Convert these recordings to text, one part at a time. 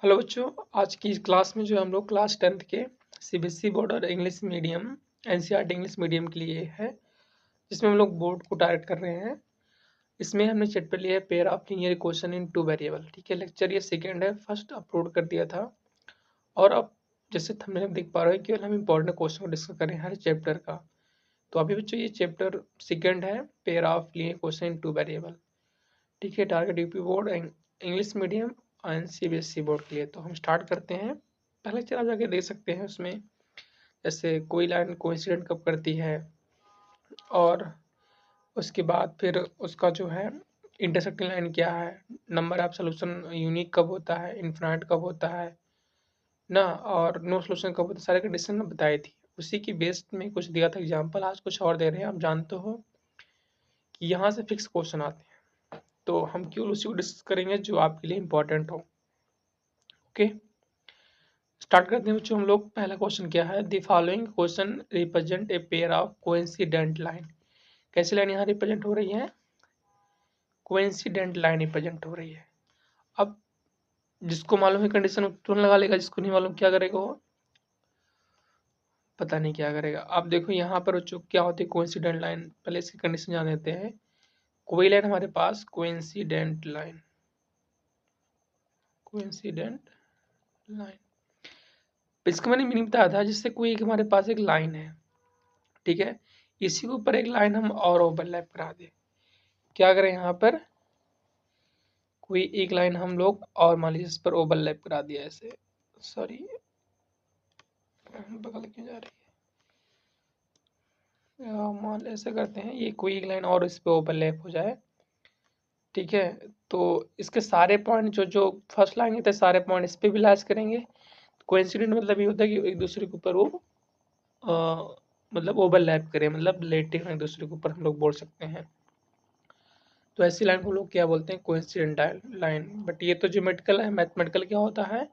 Hello बच्चों, आज की इस क्लास में जो हम लोग क्लास 10th के सीबीएसई बोर्ड और English medium NCERT English medium के लिए है, जिसमें हम लोग बोर्ड को टारगेट कर रहे हैं। इसमें हमने चैप्टर लिया है pair of linear equation in two variable. ठीक है, लेक्चर ये सेकेंड है, फर्स्ट अपलोड कर दिया था। और अब जैसे थंबनेल में देख पा रहे हो, केवल हम इंपॉर्टेंट क्वेश्चन को डिस्कस करें हर चैप्टर का। तो अभी बच्चों ये चैप्टर सेकेंड है, pair of linear equation in two variable. ठीक है, target UP board, English medium और सीबीएसई बोर्ड के लिए। तो हम स्टार्ट करते हैं। पहले चला जाके देख सकते हैं उसमें, जैसे कोई लाइन कोइंसिडेंट कब करती है, और उसके बाद फिर उसका जो है इंटरसेक्टिंग लाइन क्या है, नंबर ऑफ सोल्यूशन यूनिक कब होता है, इनफिनाइट कब होता है ना, और नो सोल्यूशन कब होता है, सारे कंडीशन में बताई थी। उसी की बेस्ड में कुछ दिया था एग्जाम्पल, आज कुछ और दे रहे हैं। आप जानते हो कि यहाँ से फिक्स क्वेश्चन आते हैं, तो हम क्यों उसी को डिस्कस करेंगे जो आपके लिए इंपॉर्टेंट हो। ओके, स्टार्ट करते हैं बच्चों हम लोग। पहला क्वेश्चन क्या है, the following question represent a pair of coincident line. कैसी लाइन यहाँ रिप्रेजेंट हो रही है, कोइंसिडेंट लाइन रिप्रेजेंट हो रही है। अब जिसको मालूम है कंडीशन तुरंत लगा लेगा, जिसको नहीं मालूम क्या करेगा वो पता नहीं क्या करेगा। अब देखो यहाँ पर बच्चों क्या होती है कोइंसिडेंट लाइन, पहले इसकी कंडीशन जान लेते हैं। कोई लाइन हमारे पास कोइंसिडेंट लाइन, कोइंसिडेंट लाइन, इसका मैंने मीनिंग बताया था, जिससे कोई एक हमारे पास एक लाइन है, ठीक है, इसी के ऊपर एक लाइन हम और ओवरलैप करा दें। क्या करें, यहाँ पर कोई एक लाइन हम लोग और मान लीजिए इस पर ओवरलैप करा दिया ऐसे, सॉरी बगल क्यों जा रही है, मान ऐसे करते हैं, ये कोई एक लाइन और इस पर ओवरलैप हो जाए। ठीक है, तो इसके सारे पॉइंट जो जो फर्स्ट लाइन थे सारे पॉइंट इस पर भी लाइज करेंगे। कोइंसिडेंट मतलब ये होता है कि एक दूसरे के ऊपर वो मतलब ओवरलैप करें, मतलब रिलेटिव एक दूसरे के ऊपर हम लोग बोल सकते हैं। तो ऐसी लाइन को लोग क्या बोलते हैं, कोइंसिडेंट लाइन। बट ये तो ज्योमेट्रिकल है, मैथमेटिकल क्या होता है,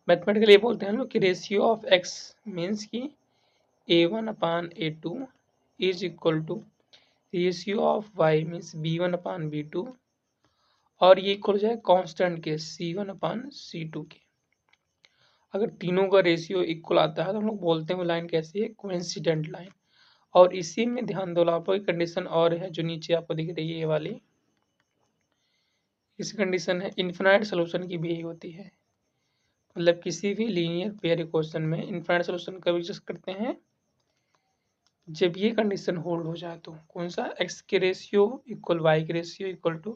मैथमेटिकल ये बोलते हैं हम लोग कि रेशियो ऑफ एक्स मीन्स की a1/a2 is equal to ratio of y means b1/b2, और ये इक्वल हो जाए कांस्टेंट के c1/c2 के। अगर तीनों का रेशियो इक्वल आता है तो हम लोग बोलते हैं वो लाइन कैसी है, कोइंसिडेंट लाइन। और इसी में ध्यान दो, आपको एक कंडीशन और है जो नीचे आपको दिख रही है ये वाली, इस कंडीशन है इनफिनाइट सोल्यूशन की भी यही होती है। मतलब किसी भी लीनियर पेयर इक्वेशन में इनफिनाइट सोल्यूशन कब एग्जिस्ट करते हैं, जब ये कंडीशन होल्ड हो जाए। तो कौन सा, एक्स के रेशियो इक्वल वाई के रेशियो इक्वल टू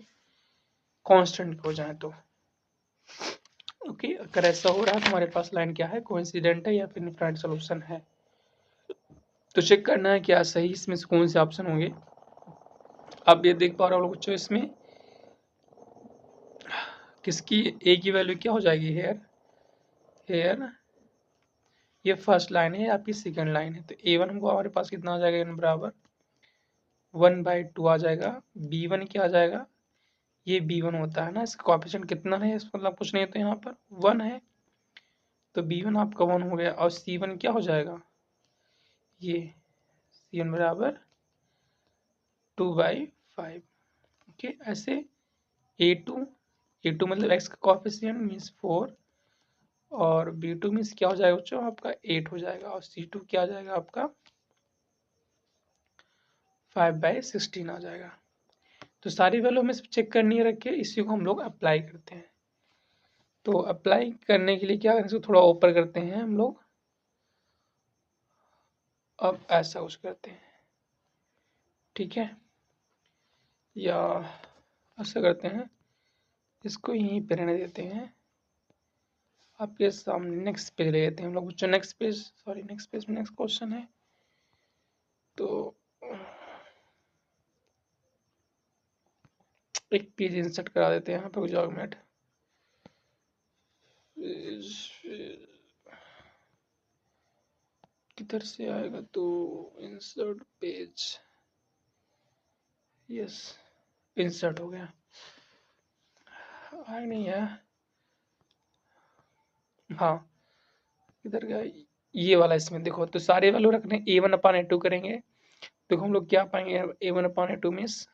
कांस्टेंट हो जाए तो। ओके, अगर ऐसा हो रहा है तो हमारे पास लाइन क्या है, कोइंसिडेंट है या फिर इनफिनाइट सोल्यूशन है। तो चेक करना है क्या सही इसमें से कौन से ऑप्शन होंगे। आप ये देख पा रहे हो बच्चों, इसमें किसकी ए की वैल्यू क्या हो जाएगी, हेयर हेयर ये फर्स्ट लाइन है, आपकी सेकंड लाइन है। तो a1 हमको हमारे पास कितना आ जाएगा, n बराबर 1/2 आ जाएगा। b1 क्या आ जाएगा, ये b1 होता है ना, इसका कोएफिशिएंट कितना है, इस मतलब कुछ नहीं है तो यहाँ पर 1 है, तो b1 आपका 1 हो गया। और c1 क्या हो जाएगा, ये c1 बराबर 2/5। ओके, ऐसे a2 मतलब x का कोएफिशिएंट मीन्स 4, और b2 मीन्स क्या हो जाएगा बच्चों आपका 8 हो जाएगा, और c2 क्या आ जाएगा आपका 5/16 आ जाएगा। तो सारी वैल्यू हमें चेक करनी है, रख के इसी को हम लोग अप्लाई करते हैं। तो अप्लाई करने के लिए क्या करें, इसको थोड़ा ऊपर करते हैं हम लोग। अब ऐसा कुछ करते हैं, ठीक है, या ऐसा करते हैं, इसको यहीं पे रहने देते हैं। आपके सामने नेक्स्ट पेज ले लेते हैं हम लोग बच्चों, next page, sorry next page में नेक्स्ट क्वेश्चन है। तो एक पेज इंसर्ट करा देते हैं यहाँ पे, जाओ मिनट, किधर से आएगा, तो इंसर्ट पेज, यस इंसर्ट हो गया, आया नहीं है, हाँ किधर गया, ये वाला। इसमें देखो तो सारे वैल्यू रखने a1/a2 करेंगे, देखो हम लोग क्या पाएंगे, a1/a2 मीन्स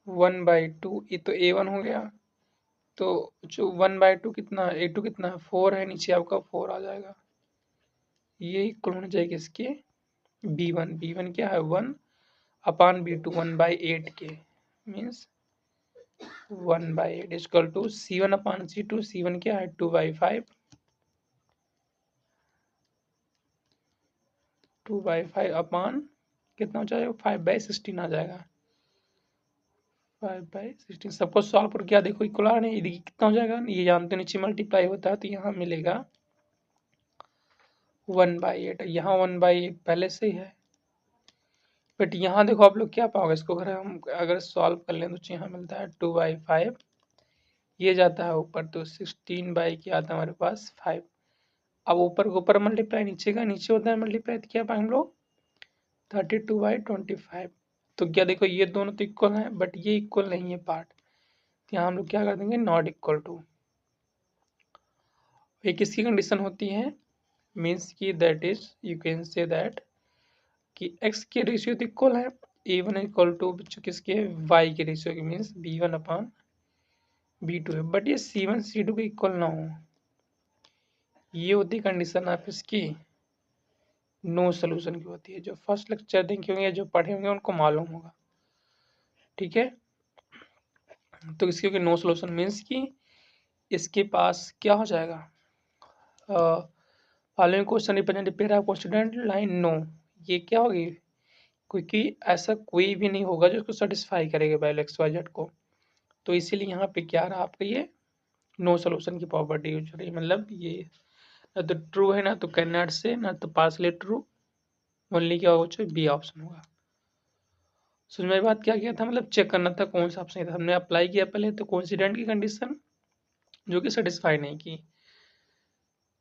1/2, ये तो a1 हो गया, तो जो 1/2 कितना है, A2 कितना है 4 है, नीचे आपका 4 आ जाएगा। ये इक्वल होना चाहिए किसके, B1 क्या है 1/B2 1/8 के, means 1/8 equal to C1/C2, C1 क्या है 2/5, 2/5 अपॉन कितना हो जाएगा 5/16 आ जाएगा, 5/16 सबको सॉल्व कर क्या देखो इक्वल आ नहीं, ये कितना हो जाएगा, ये जानते नीचे मल्टीप्लाई होता है तो यहाँ मिलेगा 1/8, यहाँ 1/8 पहले से ही है, बट यहाँ देखो आप लोग क्या पाओगे इसको, अगर हम अगर सॉल्व कर लें तो यहाँ मिलता है 2/5, ये जाता है ऊपर तो 16 क्या आता है हमारे पास 5, अब ऊपर को ऊपर मल्टीप्लाई, नीचे का नीचे होता है मल्टीप्लाई, तो क्या पाएंगे हम लोग 32/25, तो क्या देखो ये दोनों तो इक्वल हैं बट ये इक्वल नहीं है पार्ट, तो यहाँ हम लोग क्या कर देंगे नॉट इक्वल टू, ये किसकी कंडीशन होती है, मीन्स की that is you can say that कि x के रेशियो तो इक्वल है, a1 इक्वल टू किसके y के रेशियो के, मीन्स B1/B2 है, बट ये C1 C2 के इक्वल ना हो, ये होती कंडीशन आप इसकी नो सोल्यूशन की होती है, जो फर्स्ट लेक्चर देखे होंगे जो पढ़े होंगे उनको मालूम होगा, ठीक है। तो इसके नो सोल्यूशन मीन्स कि इसके पास क्या हो जाएगा, following question represent pair of constituent line no, ये क्या होगी, क्योंकि ऐसा कोई भी नहीं होगा जो इसको सेटिस्फाई करेगा वैल्यू एक्स वाई जेड को, तो इसीलिए यहाँ पे क्या रहा आपका ये नो सोल्यूशन की प्रॉपर्टी यूज हो रही है, मतलब ये ना तो ट्रू है ना तो कैन नॉट से, ना तो पार्सली ट्रू, ओनली क्या होगा बी ऑप्शन होगा। समझ में बात क्या किया था, मतलब चेक करना था कौन सा ऑप्शन था, हमने अप्लाई किया पहले तो कोइंसिडेंट की कंडीशन जो कि सेटिस्फाई नहीं की,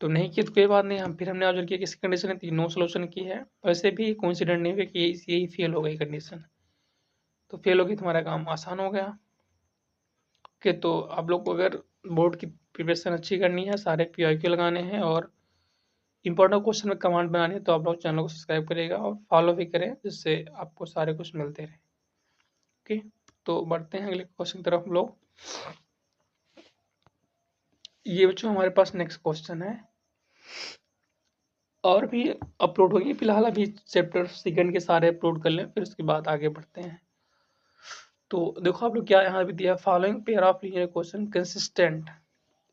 तो नहीं की तो कोई बात नहीं, हम फिर हमने ऑब्जर्व किया किसकी कंडीशन थी नो सोल्यूशन की है, वैसे भी कोइंसिडेंट नहीं हुआ कि यही फेल हो गई कंडीशन, तो फेल हो गई तुम्हारा काम आसान हो गया। ओके, तो आप लोग को अगर बोर्ड की प्रिपरेशन अच्छी करनी है, सारे PIQ लगाने हैं और इंपॉर्टेंट क्वेश्चन में कमांड बनानी है, तो आप लोग चैनल को सब्सक्राइब करेगा और फॉलो भी करें, जिससे आपको सारे कुछ मिलते रहे। ओके, तो बढ़ते हैं अगले क्वेश्चन की तरफ हम लोग। ये बच्चों हमारे पास नेक्स्ट क्वेश्चन है, और भी अपलोड होंगे, फिलहाल अभी चैप्टर सेकंड के सारे अपलोड कर लें, फिर उसके बाद आगे बढ़ते हैं। तो देखो आप लोग क्या यहाँ भी दिया, following pair of linear question consistent,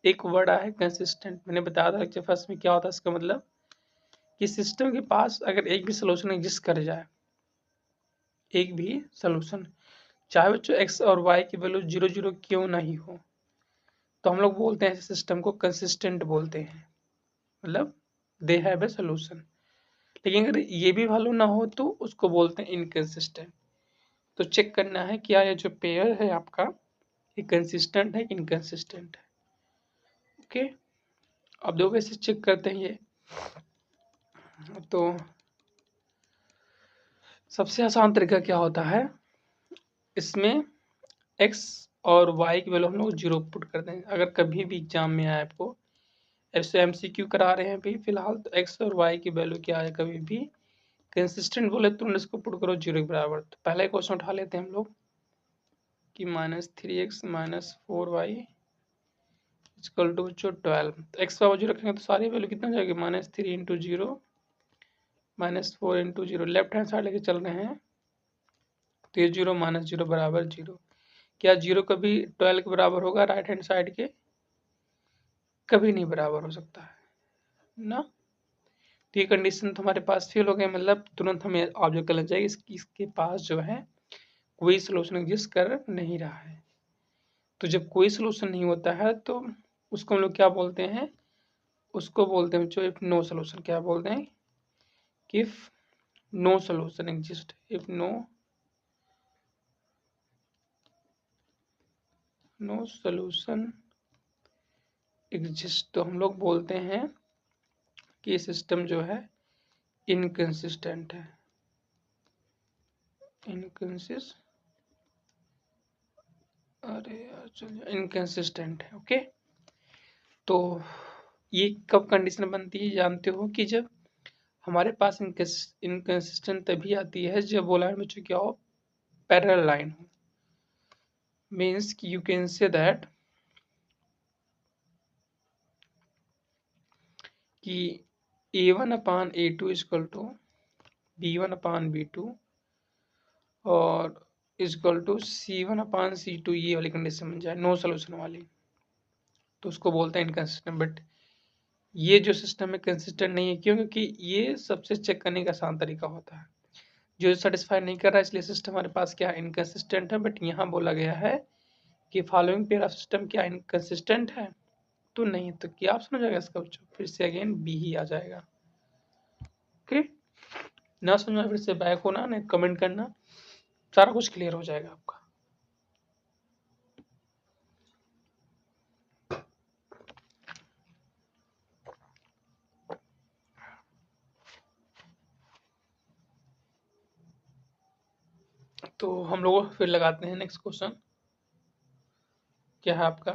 एक वर्ड आया है कंसिस्टेंट, मैंने बताया था कि फर्स्ट में क्या होता है, इसका मतलब कि सिस्टम के पास अगर एक भी सोल्यूशन एग्जिस्ट कर जाए, एक भी सोल्यूशन, चाहे बच्चों एक्स और वाई की वैल्यू 0 0 क्यों नहीं हो, तो हम लोग बोलते हैं सिस्टम को कंसिस्टेंट बोलते हैं, मतलब दे हैव ए सोल्यूशन, लेकिन अगर ये भी वैल्यू ना हो तो उसको बोलते हैं इनकंसिस्टेंट। तो चेक करना है क्या ये जो पेयर है आपका ये कंसिस्टेंट है इनकंसिस्टेंट है। ओके, अब देखो कैसे चेक करते हैं ये, तो सबसे आसान तरीका क्या होता है, इसमें x और y की वैल्यू हम लोग 0 पुट कर दें, अगर कभी भी एग्जाम में आए आपको, ऐसे MCQ करा रहे हैं अभी फिलहाल, तो x और y की वैल्यू क्या है, कभी भी कंसिस्टेंट बोले तो इसको पुट करो 0 के बराबर। तो पहले क्वेश्चन उठा लेते हैं हम लोग कि -3x - 4y इक्वल टू 12, तो x का वैल्यू रखेंगे तो सारी वैल्यू कितना हो जाएगी -3 × 0 -4 × 0, लेफ्ट हैंड साइड लेके चल रहे हैं तो ये 0 - 0 बराबर 0, क्या 0 कभी 12 के बराबर होगा राइट हैंड साइड के, कभी नहीं बराबर हो सकता है ना, तो ये कंडीशन तुम्हारे पास फेल हो गई, मतलब तुरंत हमें ऑब्जर्व करना चाहिए इसके पास जो है कोई सोल्यूशन एग्जिस्ट कर नहीं रहा है। तो जब कोई सोल्यूशन नहीं होता है तो उसको हम लोग क्या बोलते हैं, उसको बोलते हैं जो इफ नो सोल्यूशन, क्या बोलते हैं, if no solution exist, if no solution exist, तो हम लोग बोलते हैं कि सिस्टम जो है इनकंसिस्टेंट है, इनकंसिस्टेंट है। ओके, तो ये कब कंडीशन बनती है जानते हो, कि जब हमारे पास इनकंसिस्टेंट तभी आती है जब वो लाइन बच्चों क्या हो पैरेलल लाइन हो, मीन्स कि यू कैन से दैट कि A1/A2 इक्वल टू B1/B2 और इक्वल टू C1/C2, ये वाली कंडीशन बन जाए नो सोल्यूशन वाली, तो उसको बोलते हैं इनकंसिस्टेंट। बट ये जो सिस्टम है कंसिस्टेंट नहीं है, क्यों? क्योंकि ये सबसे चेक करने का आसान तरीका होता है, जो सेटिस्फाई नहीं कर रहा है, इसलिए सिस्टम हमारे पास क्या है, इनकंसिस्टेंट है। बट यहाँ बोला गया है कि फॉलोइंग पेयर ऑफ सिस्टम क्या इनकंसिस्टेंट है, तो नहीं, तो क्या ऑप्शन हो जाएगा इसका बच्चों? फिर से अगेन बी ही आ जाएगा। ओके, ना समझ में फिर से बैक होना, नहीं कमेंट करना, सारा कुछ क्लियर हो जाएगा आपका। तो हम लोग फिर लगाते हैं नेक्स्ट क्वेश्चन, क्या है आपका?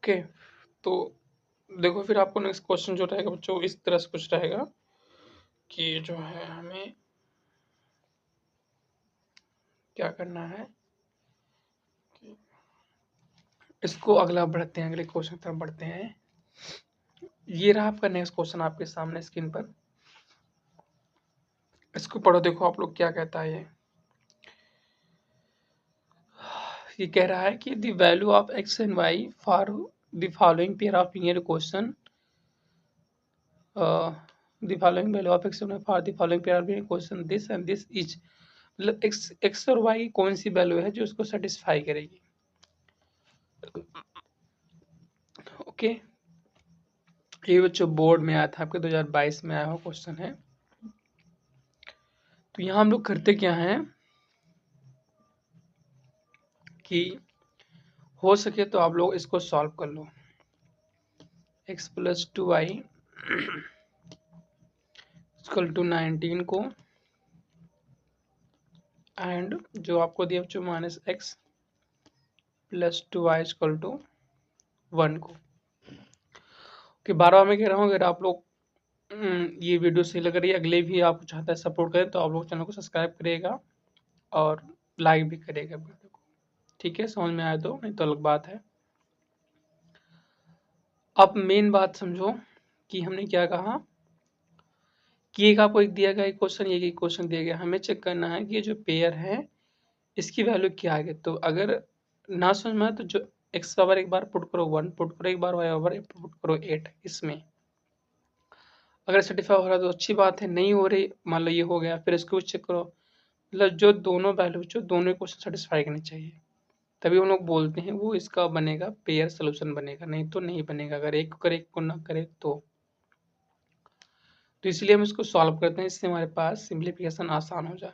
ओके, तो देखो फिर आपको नेक्स्ट क्वेश्चन जो रहेगा बच्चों इस तरह से कुछ रहेगा कि जो है हमें क्या करना है, इसको अगला बढ़ते हैं, अगले क्वेश्चन तरफ बढ़ते हैं। ये रहा आपका नेक्स्ट क्वेश्चन आपके सामने स्क्रीन पर, इसको पढ़ो, देखो आप लोग क्या कहता है। ये कह रहा है कि the value of x and y for the following pair of linear question, the following value of x and y for the following pair of linear question this and this is, मतलब x और y कौन सी value है जो उसको satisfy करेगी। Okay, ये बच्चों बोर्ड में आया था आपके 2022 में आया हुआ क्वेश्चन है। तो यहाँ हम लोग करते क्या हैं कि हो सके तो आप लोग इसको सॉल्व कर लो। x + 2y इक्वल टू 19 को, एंड जो आपको दिया बच्चों -x + 2y इक्वल टू 1 को। कि 12 में कह रहा हूँ, अगर आप लोग ये वीडियो सही लग रही है, अगले भी आपको चाहता है सपोर्ट करें, तो आप लोग चैनल को सब्सक्राइब करिएगा और लाइक भी करिएगा वीडियो को, ठीक है? समझ में आए तो, नहीं तो अलग बात है। अब मेन बात समझो कि हमने क्या कहा कि एक आपको एक दिया गया क्वेश्चन, एक क्वेश्चन दिया गया, हमें चेक करना है कि ये जो पेयर है इसकी वैल्यू क्या है। तो अगर ना समझ में आए तो जो x पावर एक बार पुट करो 1, पुट करो एक बार y पावर पुट करो 8, इसमें अगर सेटिस्फाई हो रहा है तो अच्छी बात है, नहीं हो रही मान लो ये हो गया, फिर इसको भी चेक करो, मतलब जो दोनों वैल्यू जो दोनों क्वेश्चन सेटिस्फाई करनी चाहिए, तभी हम लोग बोलते हैं वो इसका बनेगा पेयर सोल्यूशन बनेगा, नहीं तो नहीं बनेगा अगर एक करे एक को ना करे तो इसलिए हम इसको सॉल्व करते हैं, इससे हमारे पास सिंप्लीफिकेशन आसान हो जाए।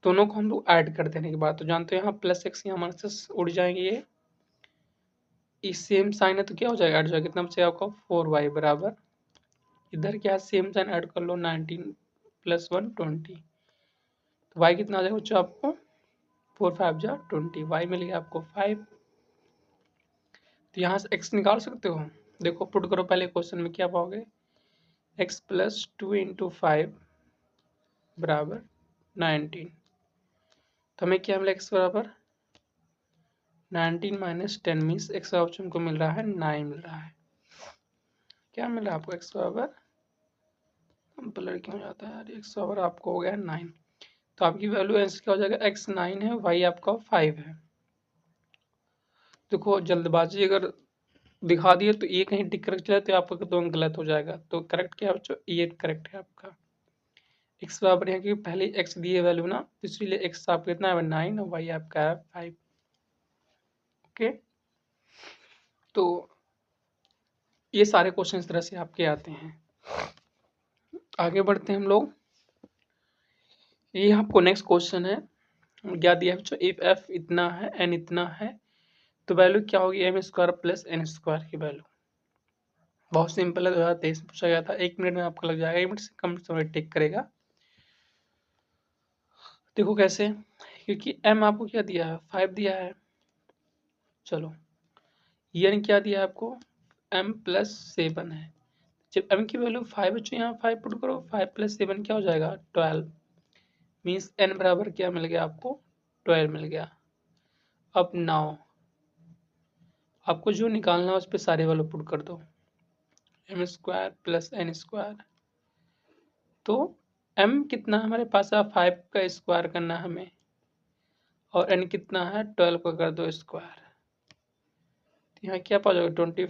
दोनों को हम लोग ऐड कर देने के बाद तो जानते हो यहाँ +x यहाँ माइनस उड़ जाएंगे, ये सेम साइन है तो क्या हो जाएगा, ऐड हो जाएगा, कितना बचेगा आपका 4y बराबर, इधर क्या सेम साइन ऐड कर लो 19 + 1 20, तो y कितना आ जाएगा बच्चों आपको 4 5 जा 20, y मिल गया आपको 5। तो यहाँ से x निकाल सकते हो, देखो पुट करो पहले क्वेश्चन में, क्या पाओगे x + 2 × 5 बराबर 19, तो हमें क्या मिला x बराबर 19 - 10 मीन्स x का ऑप्शन को मिल रहा है 9 मिल रहा है। क्या मिल रहा है आपको x बराबर, ब्लर क्यों जाता है यार, x बराबर आपको हो गया 9, तो आपकी वैल्यू आंसर क्या हो जाएगा, x 9 है, y आपका 5 है। देखो जल्दबाजी अगर दिखा दिए तो ये कहीं टिक कर चला तो आपका तो गलत हो जाएगा, तो करेक्ट क्या है बच्चों, ये करेक्ट है आपका। x बराबर है कि पहले x दिए वैल्यू ना, तो इसलिए x आपका कितना है 9 और y आपका है 5। ओके, तो ये सारे क्वेश्चन इस तरह से आपके आते हैं। आगे बढ़ते हैं हम लोग, ये आपको नेक्स्ट क्वेश्चन है, क्या दिया है बच्चों, इफ f इतना है n इतना है तो वैल्यू क्या होगी m² + n² की वैल्यू। बहुत सिंपल है, 2023 में पूछा गया था, 1 मिनट में आपका लग जाएगा, 1 मिनट से कम समय टेक करेगा। देखो कैसे, क्योंकि m आपको क्या दिया है 5 दिया है, चलो n क्या दिया है आपको m + 7 है, जब m की वैल्यू 5 बच्चों यहाँ 5 पुट करो, 5 + 7 क्या हो जाएगा 12, मीन्स n बराबर क्या मिल गया आपको 12 मिल गया। अब नाउ आपको जो निकालना है उस पर सारे वैल्यू पुट कर दो, m² + n²। तो m कितना हमारे पास है 5 का स्क्वायर करना है हमें, और n कितना है 12 का कर दो स्क्वायर। तो यहाँ क्या पा जाएगा 25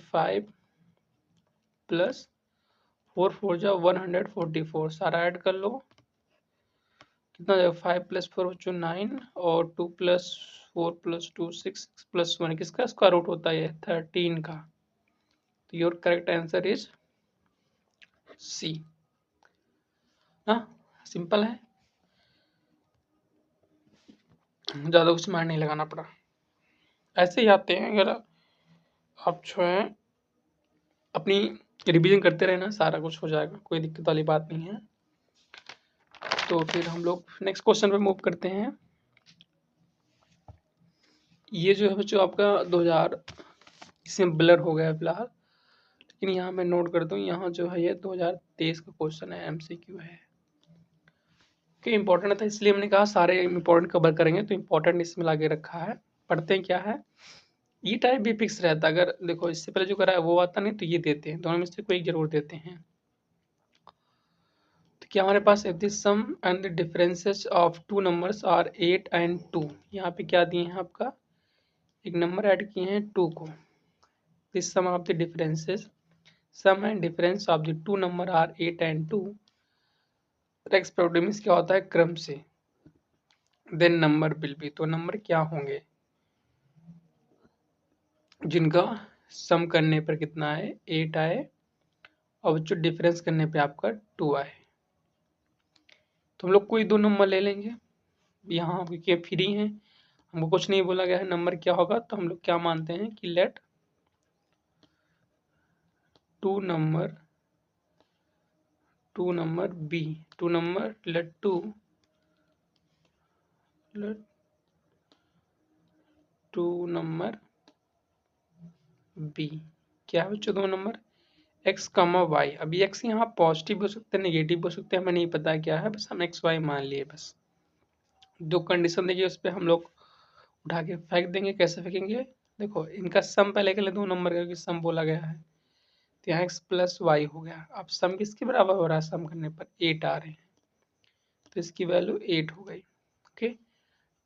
+ 4 4 जा 144, सारा ऐड कर लो कितना जाएगा 5 + 4 बच्चों 9, और 2 + 4 + 2 6 + 1 किसका स्क्वायर रूट होता है 13 का। तो your correct answer is c. हाँ सिंपल है, ज़्यादा कुछ मार नहीं लगाना पड़ा। ऐसे ही आते हैं, अगर आप जो है अपनी रिवीजन करते रहे ना सारा कुछ हो जाएगा, कोई दिक्कत वाली बात नहीं है। तो फिर हम लोग नेक्स्ट क्वेश्चन पे मूव करते हैं। ये जो है बच्चों आपका 2000 इसमें ब्लर हो गया है फिलहाल, लेकिन यहाँ मैं नोट कर दूँ, यहाँ जो है ये 2023 का क्वेश्चन है, MCQ है कि इंपॉर्टेंट था, इसलिए हमने कहा सारे इंपॉर्टेंट कवर करेंगे, तो इंपॉर्टेंट इसमें लाके रखा है। पढ़ते हैं क्या है। ये टाइप भी फिक्स रहता है, अगर देखो इससे पहले जो करा है वो आता नहीं तो ये देते हैं, दोनों में से कोई जरूर देते हैं। तो क्या हमारे पास if the sum and the differences of two numbers are 8 and 2, यहाँ पे क्या दिए हैं आपका एक नंबर ऐड किए हैं 2 को, this sum of the differences, sum and difference of the two number are 8 and 2, express क्या होता है क्रम से, देन नंबर विल बी, तो नंबर क्या होंगे जिनका सम करने पर कितना आए 8 आए, और जो डिफरेंस करने पे आपका 2 आए। तो हम लोग कोई दो नंबर ले लेंगे, यहाँ क्योंकि फ्री हैं, हमको कुछ नहीं बोला गया है नंबर क्या होगा, तो हम लोग क्या मानते हैं कि let two number be, two number let two number be, क्या है बच्चों दो नंबर x, y। अभी x यहाँ पॉजिटिव हो सकते हैं नेगेटिव हो सकते हैं, हमें नहीं पता क्या है, बस हम x y मान लिए। बस जो कंडीशन देगी उस पर हम लोग उठा के फेंक देंगे। कैसे फेंकेंगे देखो, इनका सम पहले के लिए दो नंबर का सम बोला गया है, तो यहाँ x + y हो गया। अब सम किसके बराबर हो रहा है, सम करने पर 8 आ रहे हैं, तो इसकी वैल्यू 8 हो गई। ओके,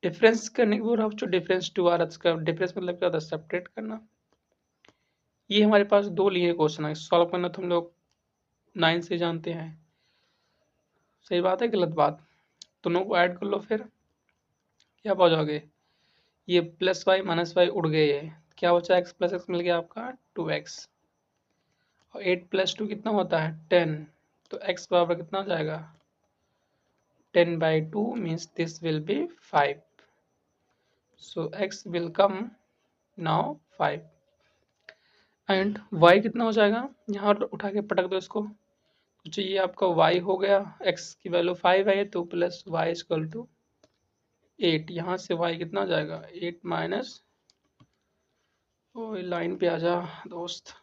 डिफरेंस करने के बाद जो डिफरेंस 2 आ रहा है, इसका डिफरेंस मतलब क्या होता है सेपरेट करना। ये हमारे पास दो लिए क्वेश्चन है, सॉल्व करना तो हम लोग 9 से जानते हैं। सही बात है गलत बात, दोनों को ऐड कर लो, फिर क्या पा जाओगे, ये +y - y उड़ गए, है क्या बचा x + x मिल गया आपका 2x, और 8 + 2 कितना होता है 10, तो x बराबर कितना हो जाएगा 10/2 means this will be 5, so x will come now 5, and y कितना हो जाएगा, यहाँ उठा के पटक दो इसको, तो चाहिए आपका y हो गया, x की वैल्यू 5 है तो +y = 8, यहाँ से y कितना हो जाएगा 8 माइनस, लाइन पे आ जा दोस्त,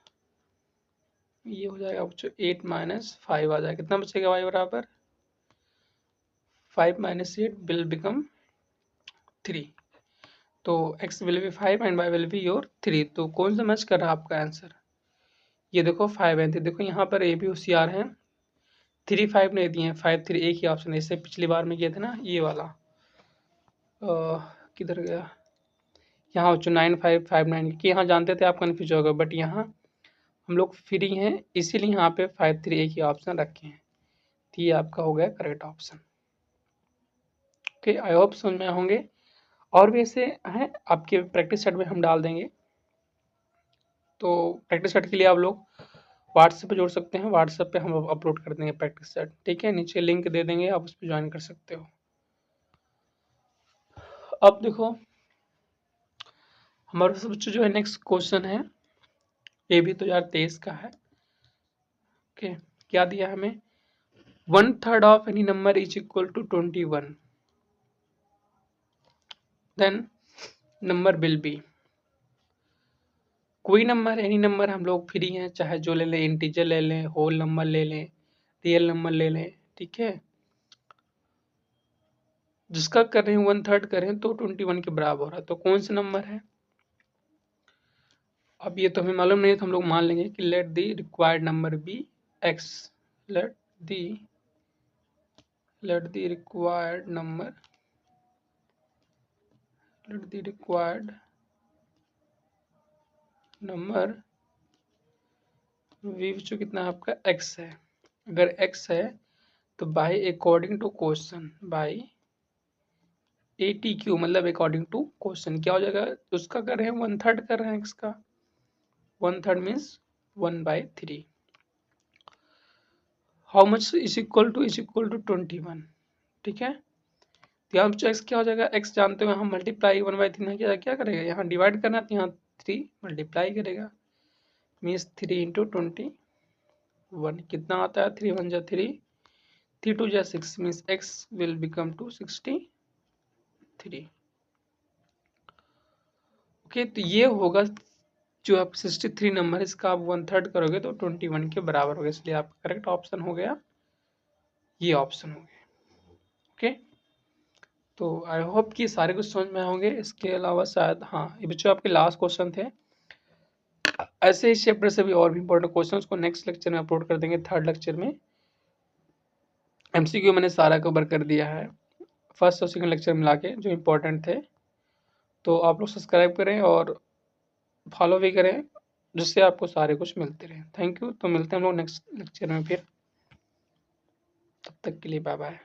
ये हो जाएगा बच्चों 8 - 5 आ जाएगा, कितना बचेगा y बराबर 5 - 8 विल बिकम 3, तो x will be 5 and y will be your 3, तो कौन सा मैच कर रहा है आपका आंसर, ये देखो 5 है, देखो यहाँ पर ए भी होशियार है, 3 5 नहीं दिए हैं, 5 3 एक ही ऑप्शन है, इससे पिछली बार में किए थे ना ये वाला, किधर गया, यहाँ बच्चों 9 5 5 9, कि यहाँ जानते थे आप कन्फ्यूज होगा, बट यहाँ हम लोग फ्री हैं इसीलिए यहाँ पे 5 3 एक ही ऑप्शन रखे हैं, तो ये आपका हो गया correct option. Okay, I hope समझ में होंगे, और भी ऐसे हैं आपके प्रैक्टिस सेट में हम डाल देंगे, तो प्रैक्टिस सेट के लिए आप लोग व्हाट्सएप पे जोड़ सकते हैं, व्हाट्सएप पे हम अपलोड कर देंगे प्रैक्टिस सेट, ठीक है, नीचे लिंक दे देंगे, आप उस पर ज्वाइन कर सकते हो। अब देखो हमारे पास बच्चों जो है नेक्स्ट क्वेश्चन है, ये भी 2023 का है। ओके, क्या दिया हमें, 1/3 of any number is equal to 21, then number will be, कोई नंबर, एनी नंबर हम लोग फ्री हैं, चाहे जो ले लें, इंटीजर ले लें, होल नंबर ले लें, रियल नंबर ले लें, ठीक है। जिसका कर रहे हैं 1/3 कर रहे हैं तो 21 के बराबर हो रहा है, तो कौन सा नंबर है? अब ये तो हमें मालूम नहीं है, तो हम लोग मान लेंगे कि let the required number be x, let the required number, v जो कितना है आपका x है। अगर x है तो by according to question, by ATQ मतलब अकॉर्डिंग टू क्वेश्चन क्या हो जाएगा? उसका कर रहे हैं 1/3 कर रहे हैं x का, 1/3 means 1/3। How much is equal to 21, ठीक है। तो यहाँ x क्या हो जाएगा? x जानते हुए हम मल्टीप्लाई 1/3 क्या करेगा? यहाँ डिवाइड करना तो यहाँ 3 मल्टीप्लाई करेगा, मीन्स 3 इंटू 21 कितना आता है? 3 1 जा 3, 3 2 जा 6, means x will become to 63। Okay, तो ये होगा जो आप 63 नंबर, इसका आप 1/3 करोगे तो 21 के बराबर होगा, इसलिए आपका करेक्ट ऑप्शन हो गया, ये ऑप्शन हो गया। ओके, तो आई होप कि सारे कुछ समझ में होंगे। इसके अलावा शायद हाँ, ये बच्चों आपके लास्ट क्वेश्चन थे। ऐसे ही चैप्टर से भी और भी इंपॉर्टेंट क्वेश्चन को नेक्स्ट लेक्चर में अपलोड कर देंगे। 3rd लेक्चर में MCQ मैंने सारा कवर कर दिया है, 1st और 2nd लेक्चर मिला के जो इम्पोर्टेंट थे। तो आप लोग सब्सक्राइब करें और फॉलो भी करें, जिससे आपको सारे कुछ मिलते रहे। Thank you. तो मिलते हैं हम लोग नेक्स्ट लेक्चर में फिर, तब तक के लिए बाय बाय।